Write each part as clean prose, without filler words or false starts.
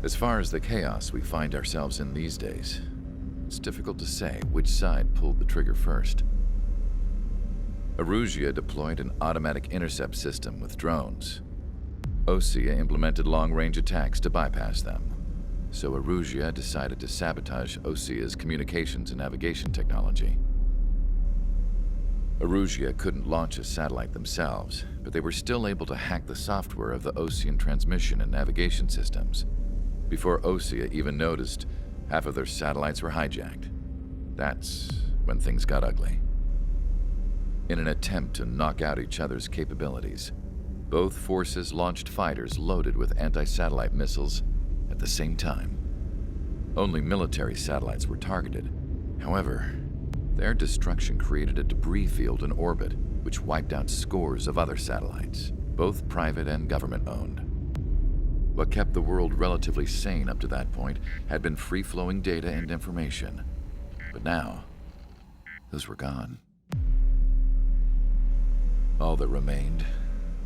As far as the chaos we find ourselves in these days, it's difficult to say which side pulled the trigger first. Erusia deployed an automatic intercept system with drones. Osea implemented long-range attacks to bypass them. So Erusia decided to sabotage Osea's communications and navigation technology. Erusia couldn't launch a satellite themselves, but they were still able to hack the software of the Osean transmission and navigation systems. Before Osea even noticed, half of their satellites were hijacked. That's when things got ugly. In an attempt to knock out each other's capabilities, both forces launched fighters loaded with anti-satellite missiles at the same time. Only military satellites were targeted. However, their destruction created a debris field in orbit, which wiped out scores of other satellites, both private and government-owned. What kept the world relatively sane up to that point had been free-flowing data and information. But now, those were gone. All that remained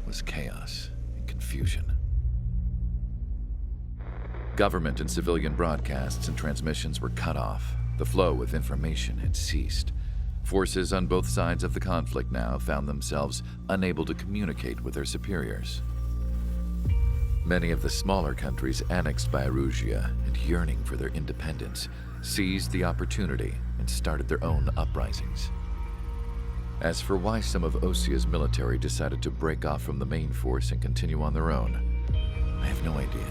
was chaos and confusion. Government and civilian broadcasts and transmissions were cut off. The flow of information had ceased. Forces on both sides of the conflict now found themselves unable to communicate with their superiors. Many of the smaller countries annexed by Erusia and yearning for their independence seized the opportunity and started their own uprisings. As for why some of Osea's military decided to break off from the main force and continue on their own, I have no idea.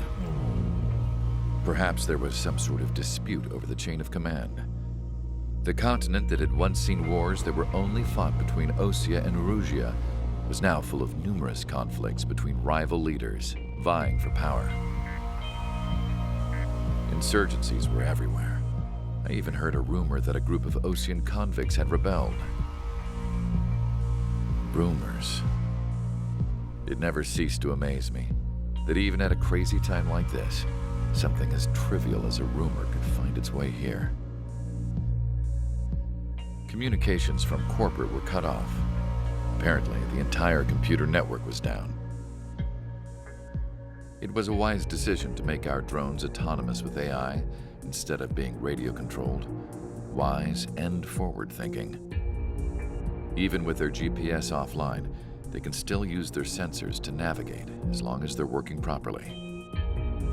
Perhaps there was some sort of dispute over the chain of command. The continent that had once seen wars that were only fought between Osea and Erusia was now full of numerous conflicts between rival leaders vying for power. Insurgencies were everywhere. I even heard a rumor that a group of Osean convicts had rebelled. Rumors. It never ceased to amaze me that even at a crazy time like this, something as trivial as a rumor could find its way here. Communications from corporate were cut off. Apparently, the entire computer network was down. It was a wise decision to make our drones autonomous with AI instead of being radio-controlled. Wise and forward-thinking. Even with their GPS offline, they can still use their sensors to navigate as long as they're working properly.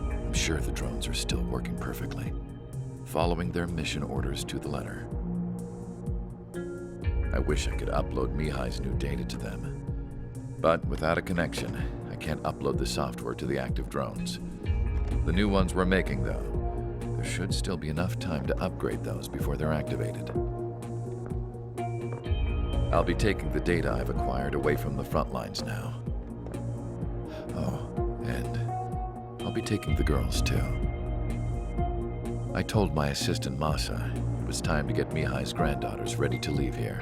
I'm sure the drones are still working perfectly, following their mission orders to the letter. I wish I could upload Mihai's new data to them. But without a connection, I can't upload the software to the active drones. The new ones we're making, though, there should still be enough time to upgrade those before they're activated. I'll be taking the data I've acquired away from the front lines now. Oh, and I'll be taking the girls, too. I told my assistant Masa it was time to get Mihai's granddaughters ready to leave here.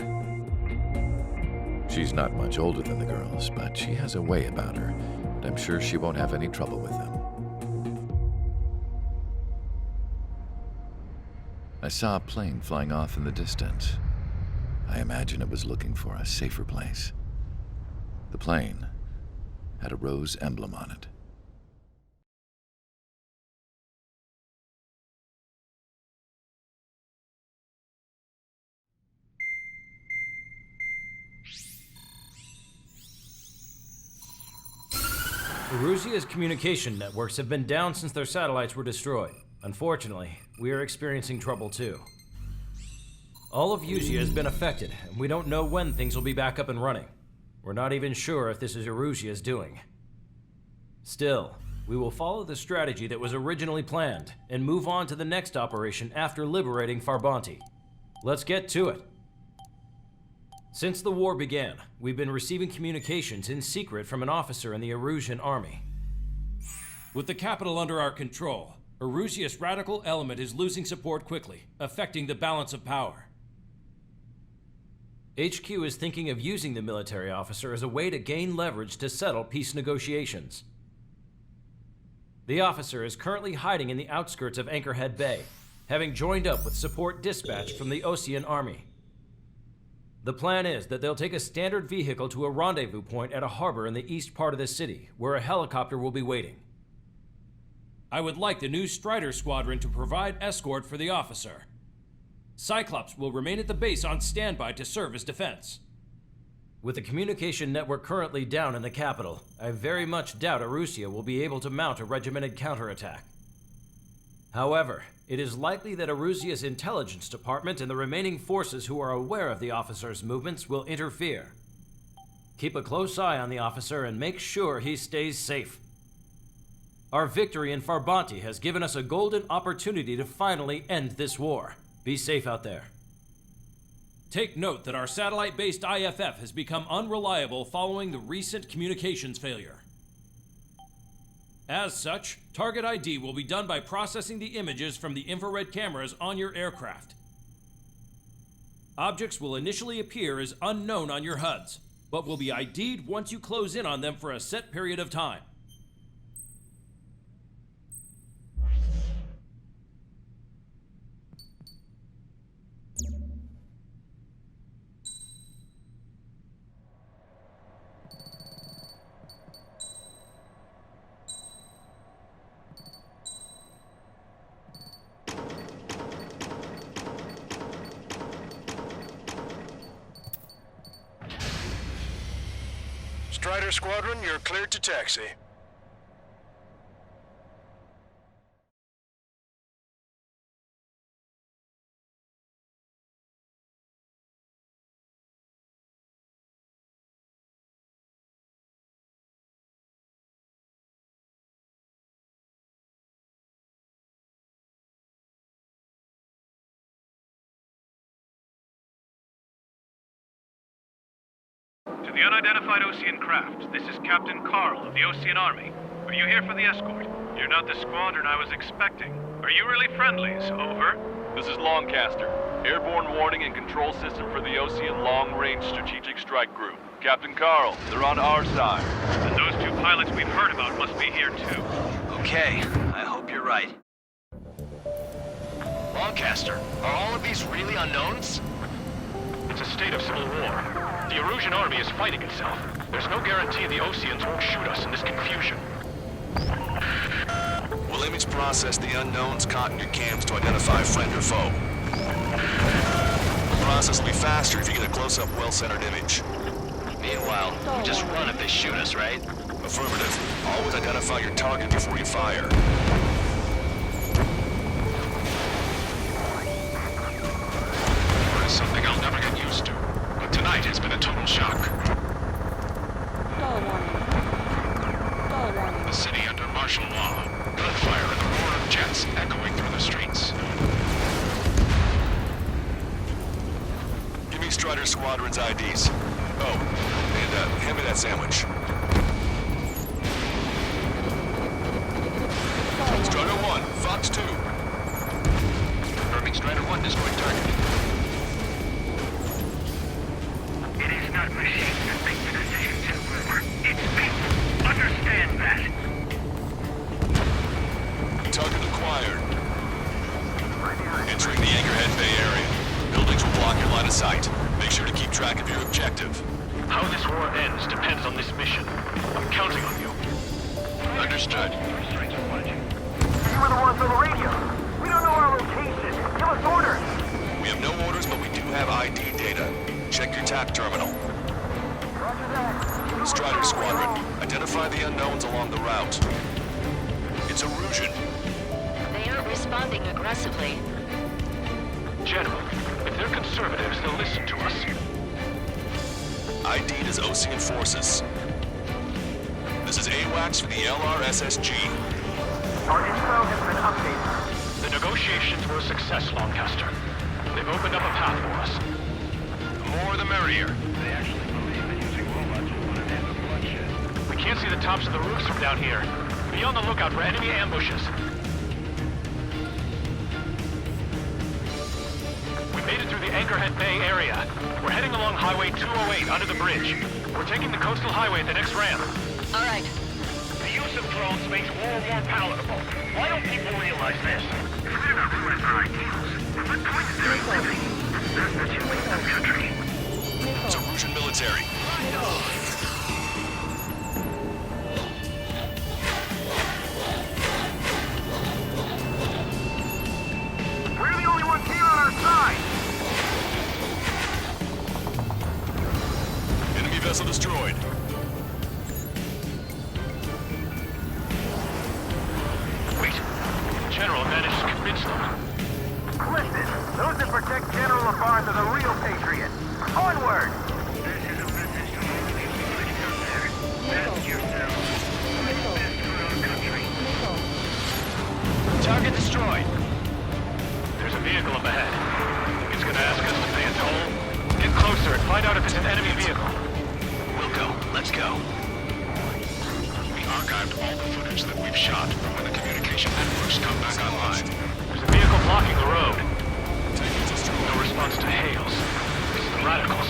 She's not much older than the girls, but she has a way about her, and I'm sure she won't have any trouble with them. I saw a plane flying off in the distance. I imagine it was looking for a safer place. The plane had a rose emblem on it. Erusia's communication networks have been down since their satellites were destroyed. Unfortunately, we are experiencing trouble too. All of Usia has been affected, and we don't know when things will be back up and running. We're not even sure if this is Erusia's doing. Still, we will follow the strategy that was originally planned and move on to the next operation after liberating Farbanti. Let's get to it. Since the war began, we've been receiving communications in secret from an officer in the Erusian army. With the capital under our control, Erusia's radical element is losing support quickly, affecting the balance of power. HQ is thinking of using the military officer as a way to gain leverage to settle peace negotiations. The officer is currently hiding in the outskirts of Anchorhead Bay, having joined up with support dispatched from the Osean army. The plan is that they'll take a standard vehicle to a rendezvous point at a harbor in the east part of the city, where a helicopter will be waiting. I would like the new Strider Squadron to provide escort for the officer. Cyclops will remain at the base on standby to serve as defense. With the communication network currently down in the capital, I very much doubt Arusea will be able to mount a regimented counterattack. However, it is likely that Arusea's intelligence department and the remaining forces who are aware of the officer's movements will interfere. Keep a close eye on the officer and make sure he stays safe. Our victory in Farbanti has given us a golden opportunity to finally end this war. Be safe out there. Take note that our satellite-based IFF has become unreliable following the recent communications failure. As such, target ID will be done by processing the images from the infrared cameras on your aircraft. Objects will initially appear as unknown on your HUDs, but will be ID'd once you close in on them for a set period of time. Strider Squadron, you're cleared to taxi. To the unidentified Osean craft, this is Captain Carl of the Osean Army. Are you here for the escort? You're not the squadron I was expecting. Are you really friendlies? Over. This is Longcaster. Airborne warning and control system for the Osean Long-Range Strategic Strike Group. Captain Carl, they're on our side. And those two pilots we've heard about must be here too. Okay, I hope you're right. Longcaster, are all of these really unknowns? It's a state of civil war. The Erusian army is fighting itself. There's no guarantee the Oseans won't shoot us in this confusion. We'll image process the unknowns caught in your cams to identify friend or foe. The process will be faster if you get a close-up, well-centered image. Meanwhile, we just run if they shoot us, right? Affirmative. Always identify your target before you fire. It's something I'll never get used to. But tonight it's been a total shock. The city under martial law. Gunfire and the roar of jets echoing through the streets. Give me Strider Squadron's IDs. Oh, and hand me that sandwich. Strider 1, Fox 2. Confirming Strider 1 destroyed target. It is not machines that make the decisions in war. It's people. Understand that. Target acquired. Entering the Anchorhead Bay area. Buildings will block your line of sight. Make sure to keep track of your objective. How this war ends depends on this mission. I'm counting on you. Understood. You were the ones on the radio. We don't know our location. Give us orders. We have no orders, but we do have ID data. Check your TAC terminal. Roger that. Strider Squadron, identify the unknowns along the route. It's Erusian. They aren't responding aggressively. General, if they're conservatives, they'll listen to us. ID'd as Osean forces. This is AWACS for the LRSSG. Our info has been updated. The negotiations were a success, Lancaster. They've opened up a path for us. The more the merrier. They actually believe that using robots will put an end to bloodshed. We can't see the tops of the roofs from down here. Be on the lookout for enemy ambushes. We made it through the Anchorhead Bay area. We're heading along Highway 208 under the bridge. We're taking the coastal highway at the next ramp. All right. The use of drones makes war more palatable. Why don't people realize this? If we're not realize our ideals, what point is there in living? That's the chance of this country. It's Erusian military. archived all the footage that we've shot from when the communication networks come back online. There's a vehicle blocking the road. No response to hails. It's the radicals.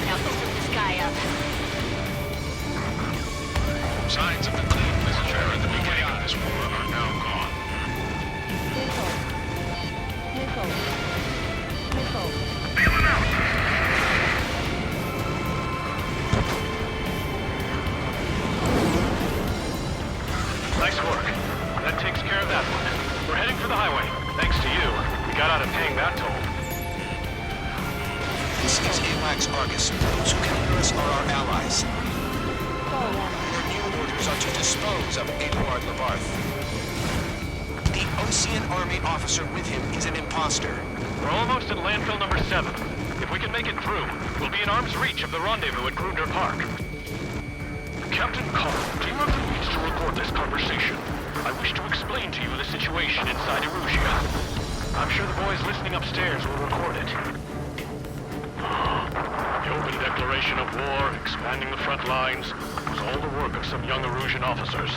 Now open this guy up. Signs of the clean messenger at the beginning of this war are now gone. Nice work. That takes care of that one. We're heading for the highway. Thanks to you, we got out of paying that toll. This is AWACS Argus. Those who can hear us are our allies. Your new orders are to dispose of Eduard Lavarth. The Ocean Army officer with him is an imposter. We're almost at landfill number 7. If we can make it through, we'll be in arm's reach of the rendezvous at Grunder Park. Captain Carl, do you have the means to record this conversation? I wish to explain to you the situation inside Erusia. I'm sure the boys listening upstairs will record it. The open declaration of war, expanding the front lines, was all the work of some young Erusian officers.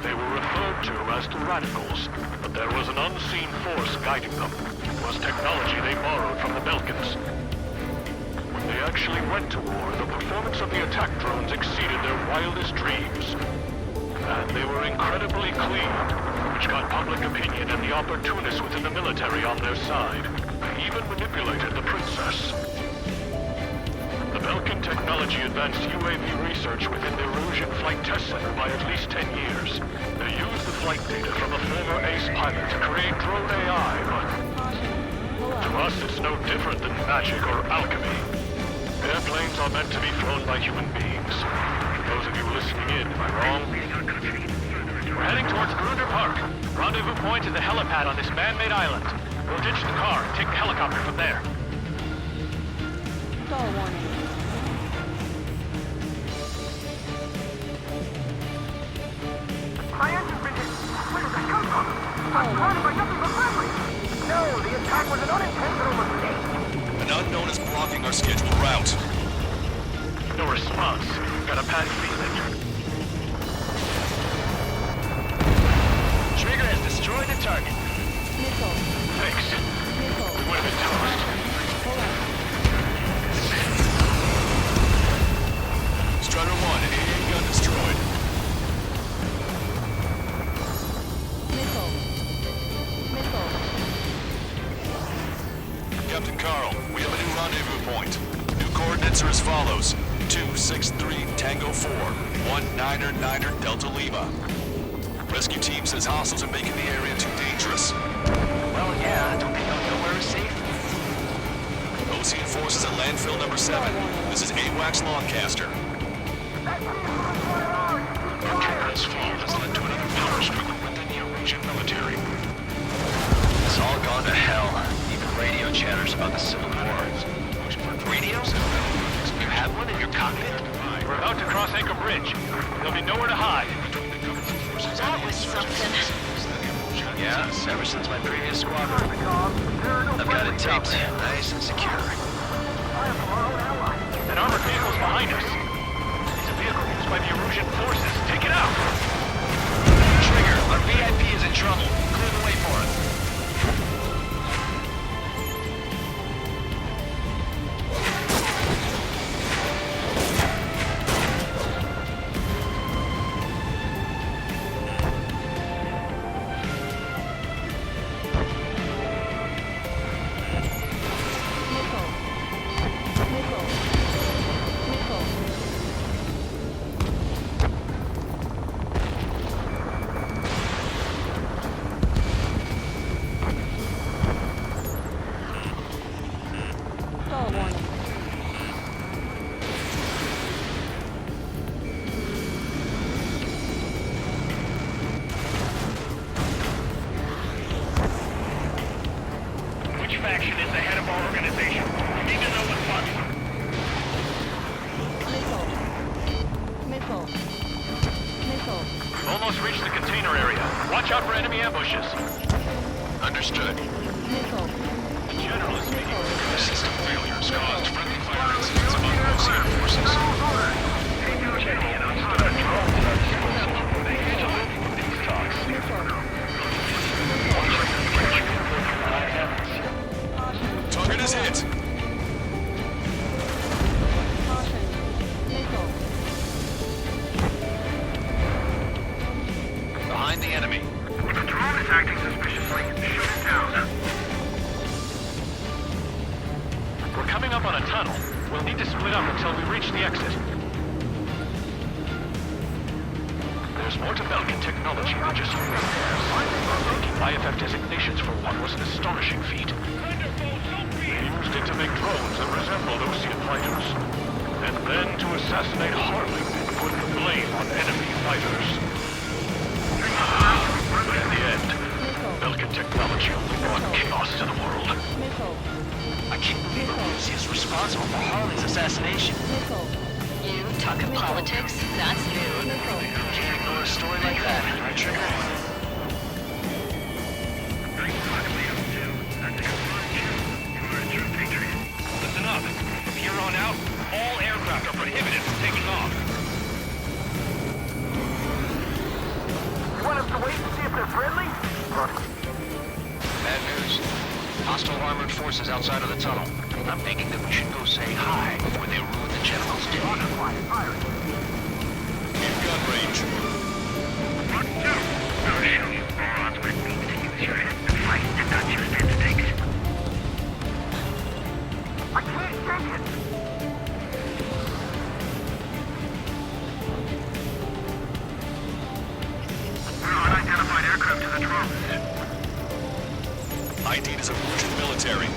They were referred to as the Radicals, but there was an unseen force guiding them. It was technology they borrowed from the Belkans. When they actually went to war, the performance of the attack drones exceeded their wildest dreams. And they were incredibly clean, which got public opinion and the opportunists within the military on their side. They even manipulated the princess. The Belkan technology advanced UAV research within the Erusian Flight Test Center by at least 10 years. They used the flight data from a former ace pilot to create drone AI, but to us it's no different than magic or alchemy. Airplanes are meant to be flown by human beings. For those of you listening in, am I wrong? We're heading towards Grunder Park. Rendezvous point is the helipad on this man-made island. We'll ditch the car and take the helicopter from there. My engine's been hit. Where did that come from? I'm surrounded by nothing but friendly. No, the attack was an unintentional mistake. An unknown is blocking our scheduled route. No response. Got a bad feeling. Trigger has destroyed the target. Thanks. We would have been toast. Strider 1, AA gun destroyed. Captain Carl, we have a new rendezvous point. New coordinates are as follows. 263 Tango 4, 199er Delta Lima. Rescue team says hostiles are making the area too dangerous. Well, yeah, don't they know nowhere is safe? Ocean forces at landfill number 7. This is AWACS Longcaster. This fall has led to another power struggle within the Erusian military. It's all gone to hell. Even radio chatters about the Civil War. Radio? You have one in your cockpit? We're about to cross Anchor Bridge. There'll be nowhere to hide. That was something. Yeah, ever since my previous squadron. I've got it taped, nice and secure. An armored vehicle's behind us. It's a vehicle used by the Erusian forces. Take it out! Trigger, our VIP is in trouble. Clear the way for it. faction is the head of our organization. We need to know what's what. Missile. Almost reached the container area. Watch out for enemy ambushes. Understood. Missile. Generally speaking, System failures caused friendly fire incidents among We're coming up on a tunnel. We'll need to split up until we reach the exit. There's more to Belkin technology than just repairs. Taking IFF designations for one was an astonishing feat. They used it to make drones that resembled Osean fighters. And then to assassinate Harling and put the blame on enemy fighters. But in the end, Belkin technology only brought chaos to the world. Missile. I can't believe Uzi is responsible for Harley's assassination. Missile. You talking politics? That's new. Missile. Can't ignore a story like that. Right, Trigger? Listen up. From here on out, all aircraft are prohibited from taking off. You want us to wait and see if they're friendly? Bad news. Hostile armored forces outside of the tunnel. I'm thinking that we should go say hi before they ruin the General's day. In gun range. I can't take it! Unidentified aircraft to the drones. ID'd as a Russian military.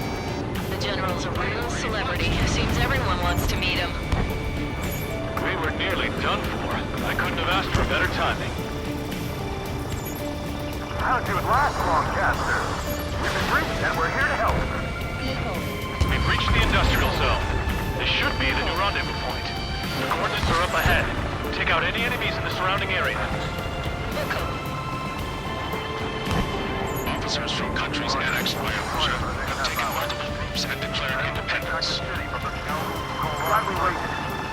The General's a real celebrity. Seems everyone wants to meet him. We were nearly done for. I couldn't have asked for better timing. How'd you last long, Caster? We've been briefed and we're here to help. Missile. We've reached the industrial zone. This should be the new rendezvous point. The coordinates are up ahead. Take out any enemies in the surrounding area. Officers from countries annexed by Russia have taken multiple groups and declared independence. Glad we waited.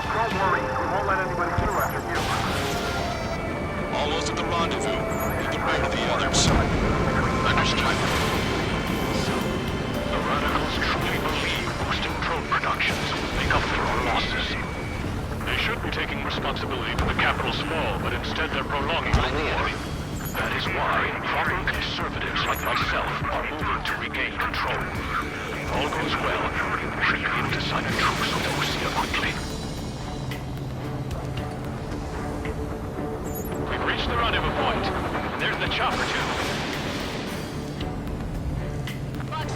Don't worry, we won't let anybody through after you. Almost at the rendezvous. We can move to the others. Understood. The radicals truly believe boosting drone productions will make up for our losses. They should be taking responsibility for the capital's fall, but instead they're prolonging the war. That is why proper conservatives like myself are moving to regain control. If all goes well, we should be able to sign a truce with Osia quickly. We've reached the rendezvous point. And there's the chopper, too. Box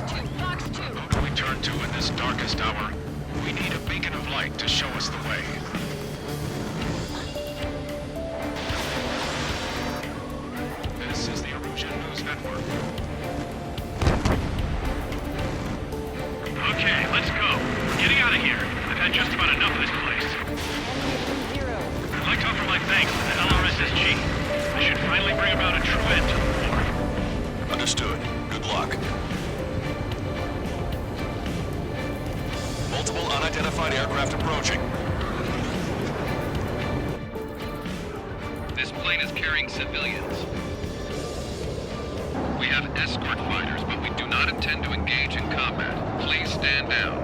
2. Who do we turn to in this darkest hour? We need a beacon of light to show us the way. This is the Erosion News Network. Okay, let's go. We're getting out of here. I've had just about enough of this place. Enemy 0. I'd like to offer my thanks to the LRSSG. This should finally bring about a true end to the war. Understood. Good luck. Multiple unidentified aircraft approaching. This plane is carrying civilians. We have escort fighters, but we do not intend to engage in combat. Please stand down.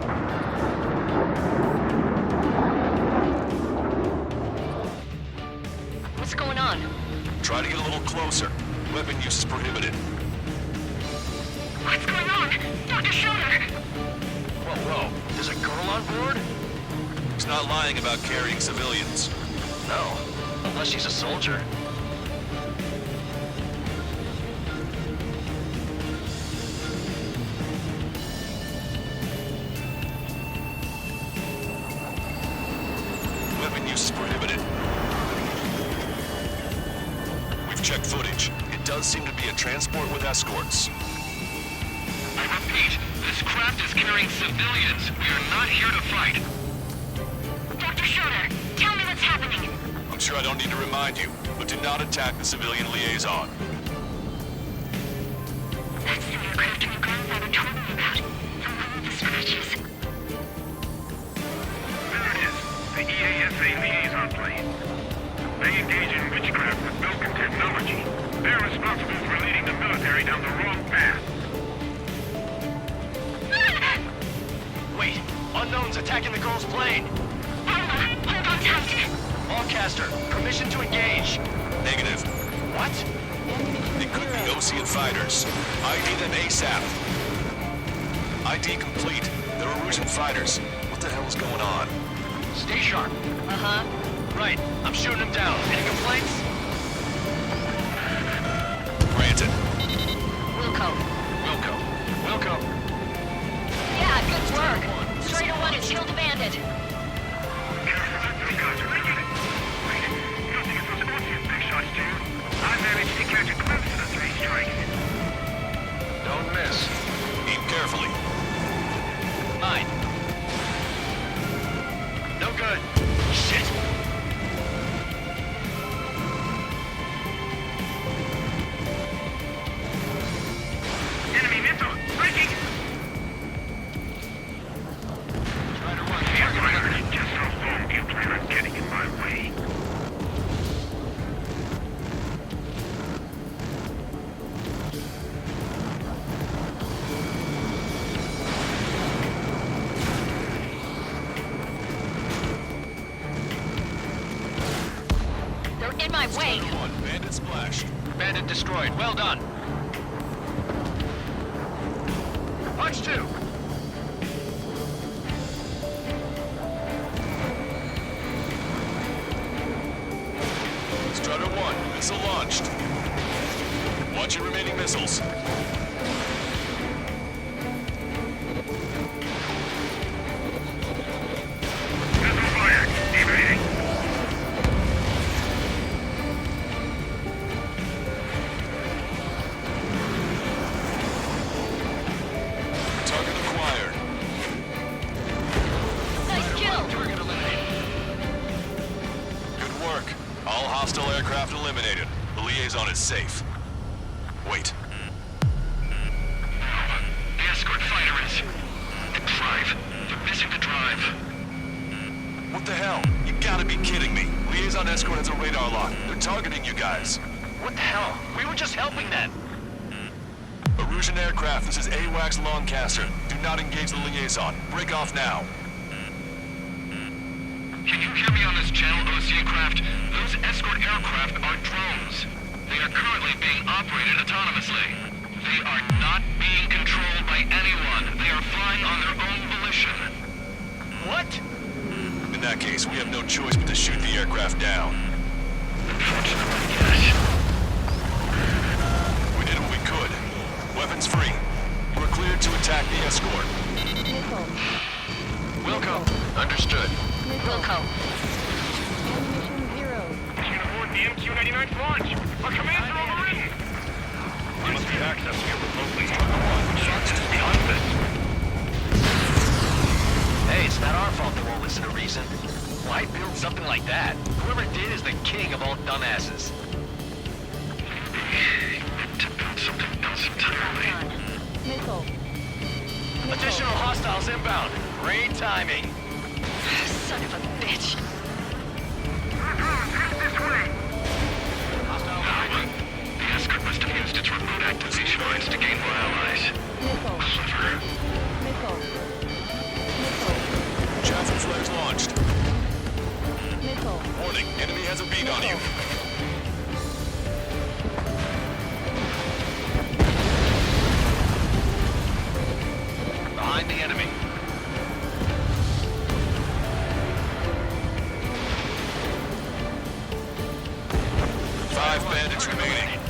What's going on? Try to get a little closer. Weapon use is prohibited. What's going on? Dr. Schroeder! Whoa. There's a girl on board? He's not lying about carrying civilians. No. Unless she's a soldier. Weapon use is prohibited. We've checked footage. It does seem to be a transport with escorts. I repeat, this craft is carrying civilians. We are not here to fight. Dr. Schroeder, tell me what's happening. I'm sure I don't need to remind you, but do not attack the civilian liaison. That's the aircraft and guns I were told me about. The one with the scratches. There it is. The EASA liaison plane. They engage in witchcraft with Belkin technology. They're responsible for leading the military down the wrong path. Wait. Unknown's attacking the girl's plane. Hold on tight. Allcaster, permission to engage. Negative. What? They could be Osean fighters. ID them ASAP. ID complete. They're Erusian fighters. What the hell is going on? Stay sharp. Uh-huh. Right. I'm shooting them down. Any complaints? Granted. Wilco. Wilco. Yeah, good work. Strider 1 has killed a bandit. You don't think it was Ocean's big shots, do you? I managed to catch a glimpse of the 3 strikes. Don't miss. Aim carefully. Mine. No good. Shit. Enemy missile! Breaking! Strider 1. Just how long do you plan on getting in my way? They're in my way. Strider 1, bandit splashed. Bandit destroyed. Well done. Punch 2. Strider 1, missile launched. Watch your remaining missiles. Missile fired! Evading! Target acquired. Nice kill. Target eliminated. Good work. All hostile aircraft eliminated. The liaison is safe. Wait. The escort fighter is... The drive. They're missing the drive. What the hell? You gotta be kidding me. Liaison escort has a radar lock. They're targeting you guys. What the hell? We were just helping them. Erusian aircraft, this is AWACS Longcaster. Do not engage the liaison. Break off now. Can you hear me on this channel, Ocean craft? Those escort aircraft are drones. They are currently being operated autonomously. They are not being controlled by anyone. They are flying on their own volition. What? In that case, we have no choice but to shoot the aircraft down. Unfortunately, yes. We did what we could. Weapons free. We're cleared to attack the escort. Missile. Wilco. Understood. Wilco. Ammunition 0. Can't afford the MQ-99's launch! Our commands are overridden! We must be accessing it remotely. Shots to the onset. Hey, it's not our fault they won't listen to reason. Why build something like that? Whoever did is the king of all dumbasses. To build something else entirely. Missile. Additional hostiles inbound. Great timing. Son of a bitch. This way! Hostile No. The escort must have used its remote activation rights to gain more allies. Missile. Clever. Missile. Missile. Chaffin flares launched. Missile. Warning, enemy has a beat on you. behind the enemy. Five bandits remaining.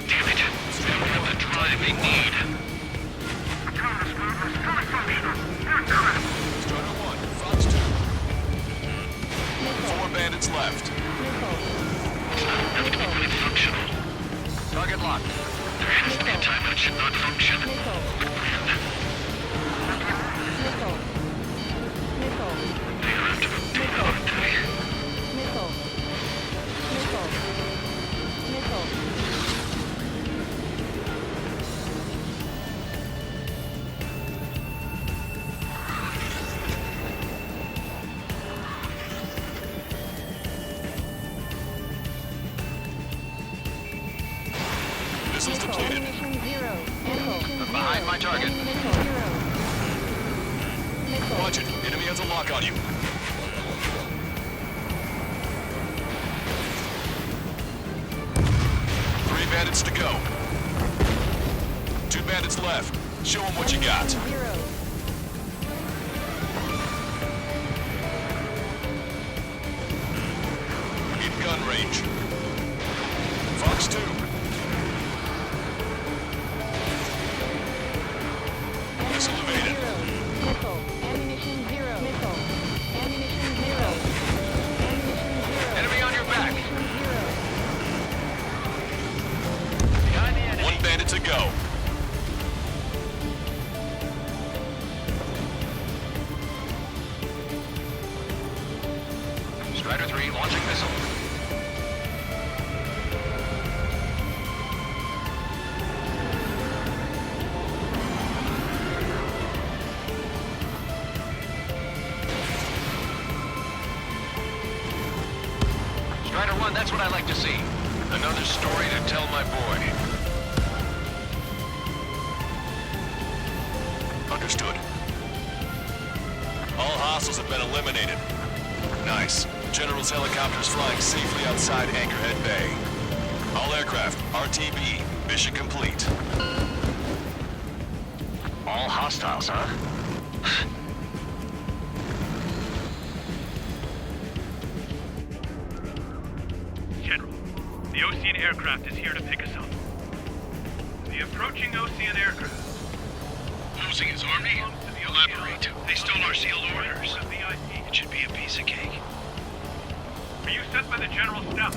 Damn it. They don't have the drive they need. Autonomous movement is fully functional. Aircraft! Strider 1, Fox 2. 4 bandits left. It's not enough to be fully functional. Target locked. There has to be a time when it should not function. They are after the data, aren't they? Missiles depleted. Behind my target. Watch it. Enemy has a lock on you. Three bandits to go. 2 bandits left. Show them what you got. In gun range. Fox 2. Missile evaded. Missile. Ammunition 0. Missile. Ammunition 0. Ammunition 0. Enemy on your back. Behind the enemy. One bandit to go. Strider 3 launching missile. Strider 1, that's what I like to see. Another story to tell my boy. Understood. All hostiles have been eliminated. Nice. General's helicopters flying safely outside Anchorhead Bay. All aircraft, RTB, mission complete. All hostiles, huh? General, the Ocean aircraft is here to pick us up. The approaching Ocean aircraft. Losing his army? Elaborate. They stole our sealed orders. It should be a piece of cake. Are you sent by the General's staff?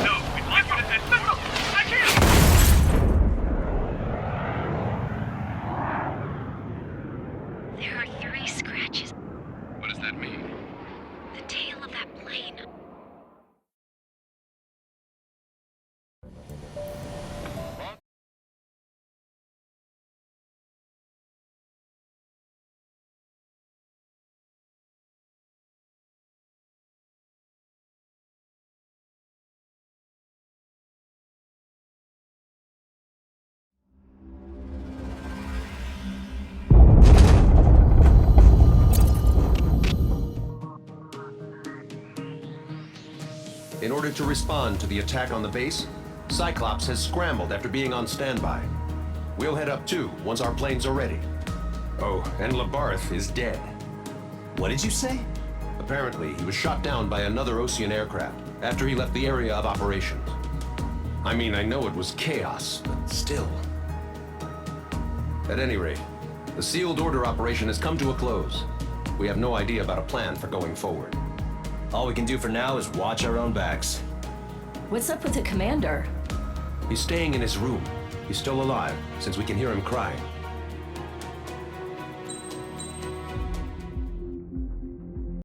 No, we'd like you to send more. I can't! There are 3 scratches. What does that mean? The tail of that plane. In order to respond to the attack on the base, Cyclops has scrambled after being on standby. We'll head up too once our planes are ready. Oh, and Labarth is dead. What did you say? Apparently, he was shot down by another Ocean aircraft after he left the area of operations. I mean, I know it was chaos, but still. At any rate, the sealed order operation has come to a close. We have no idea about a plan for going forward. All we can do for now is watch our own backs. What's up with the commander? He's staying in his room. He's still alive, since we can hear him crying.